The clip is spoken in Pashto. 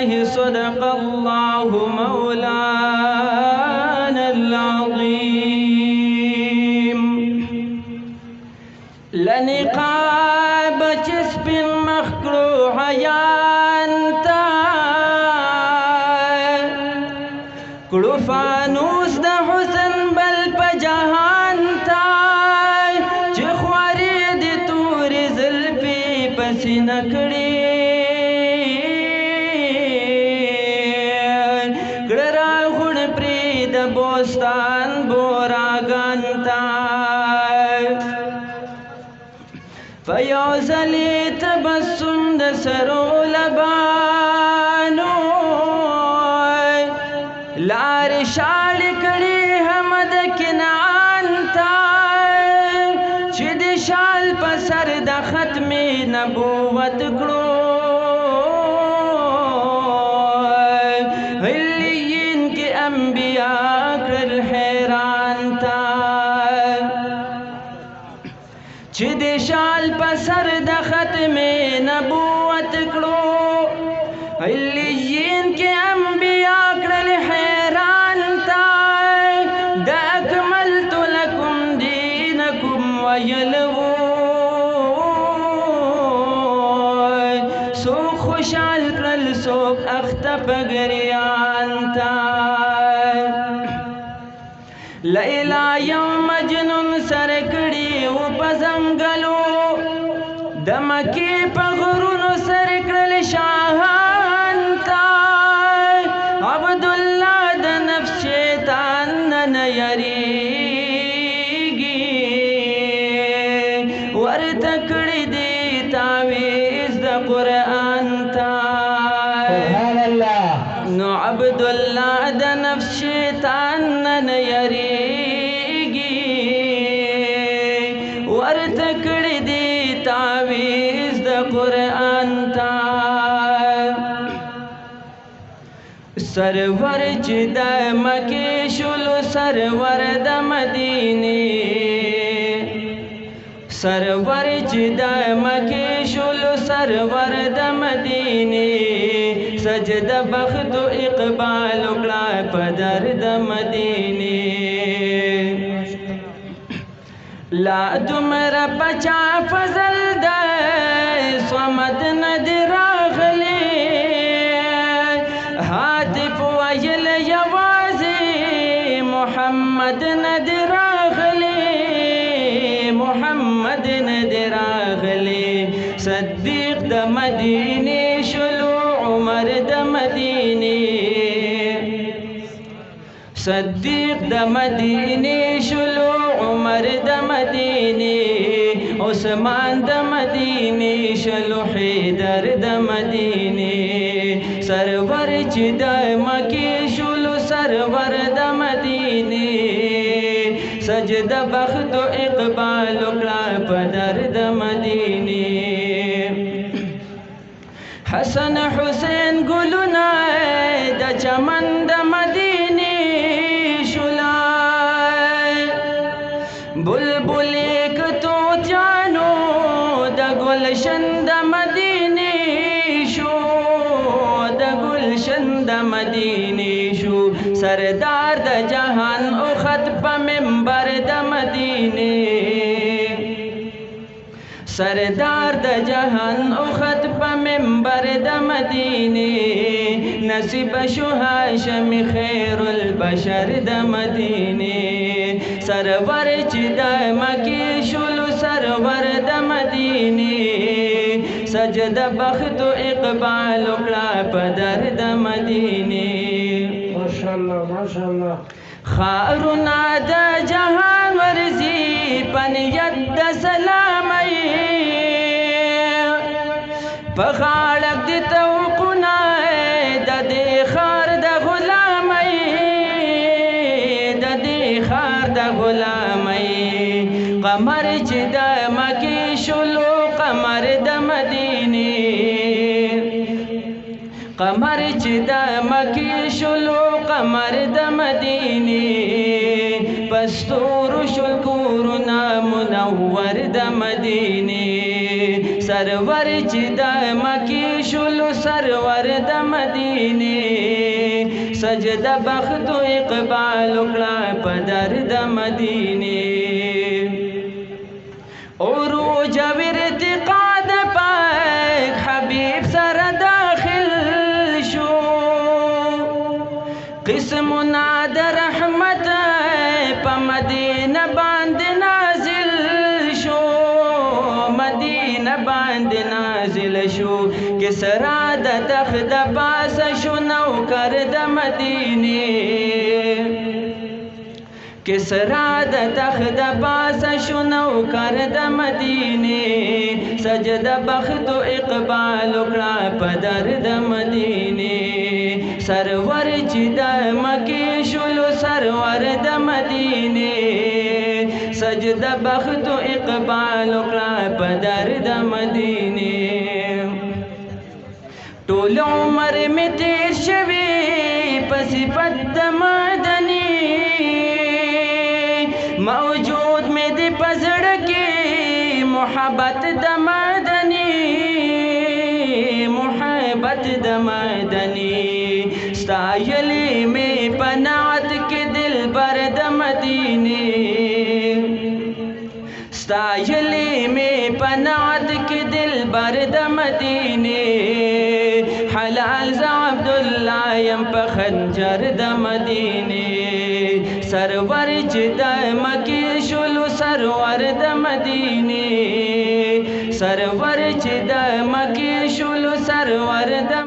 بالله صدق الله مولانا العظيم لنقاب جسب مخلوع يانتا کړو فانوس د حسن بل په جهان تا چې خوارې د تورې زلفې په سینه کړې کړه راغون پرې د بوستان بوراګان تا په یو ځلې تبسم د سرو لبانو لار شاړ کړي حمد کنعان تا چې د شال په سر د ختم نبوت کړو علیین کې انبیا کړل حیران تا چې د شال په سر د ختم نبوت کړو علیین کې انبیا کړل حیران تا د اکملت لکم دینکم ویلو سو خوشحال کړل سوک اخته پګریان تا لیلا یو مجنون سر کړي او په زنګلو د مکې په غرونو سر کړل شاهان تا عبدالله د نفس شیطان نه یریږي ورته کړي دي تعویذ د قرآن تا سبحان الله نو عبدالله د نفس شیطان نه یریږي ورته کړي دي تعویذ د قرآن تا سرور چې د مکې شولو سرور د مدینې سرور چې د مکې شولو سرور د مدینې سجده بخت و اقبال وکړه په در د مدینې لا دومره پچا فضل دی صمد نه دی راغلی هاتف ویل یوازې محمد نه دی راغلی محمد نه دی راغلی صدیق د مدینې شلو عمر د مدینې صدیق د مدینې شلو عمر د مدینې عثمان د مدینې شلو حیدر د مدینې سرور چې د مکې شلو سرور د مدینې سجده بخت و اقبال وکړه په در د مدینې حسن حسین ګلونه د چمن د مدینې بلبلی کتو جانو د گلشن د مدینې شو د گلشن د مدینې شو سردار د جهان او خط په منبر د مدینې سردار د جهان او خط په منبر د مدینې نصیب شو هاشم خیر البشر د مدینې سرور چې د مکې شولو سرور د مدینې سجده بخت و اقبال وکړه په در د مدینې ماشاءالله ماشاءالله خارونه د جهان ورزي پنیت د سلامي په غاړه د توقونه د دې خار د غلامي د دې خار د غلامي قمر چې د مکې شولو قمر د مدینې قمر چې د مکې شولو قمر د مدینې پستور شل کورونه منور د مدینې سرور چې د مکې شولو سرور د مدینه سجده بخت و اقبال وکړه په در د مدینه عروج و ارتقا د پاک حبیب سره داخل شو قسمنا د رحمت په مدینه باندې نازل شو مدینه باندې نازل شو کسرا د تخت د پاس شو نوکر د مدینه کسرا د تخت د پاس شو نوکر د مدینه سجده بخت و اقبال وکړه په در د مدینه سرور چې د مکې شولو سرور د مدینه سجده بخت و اقبال وکړه په در د مدینه ټول عمر می تیر شوی په صفت د مدني موجود می دی پزړه کې محبت د مدني محبت د مدني ستایلی می پنات کې دل بر د مدینه ستایلی می پنات کې دل بر د مدینه حلال ز عبدالله یم په خنجر د مدینه سرور چې د مکې شولو سرور د مدینه سرور چې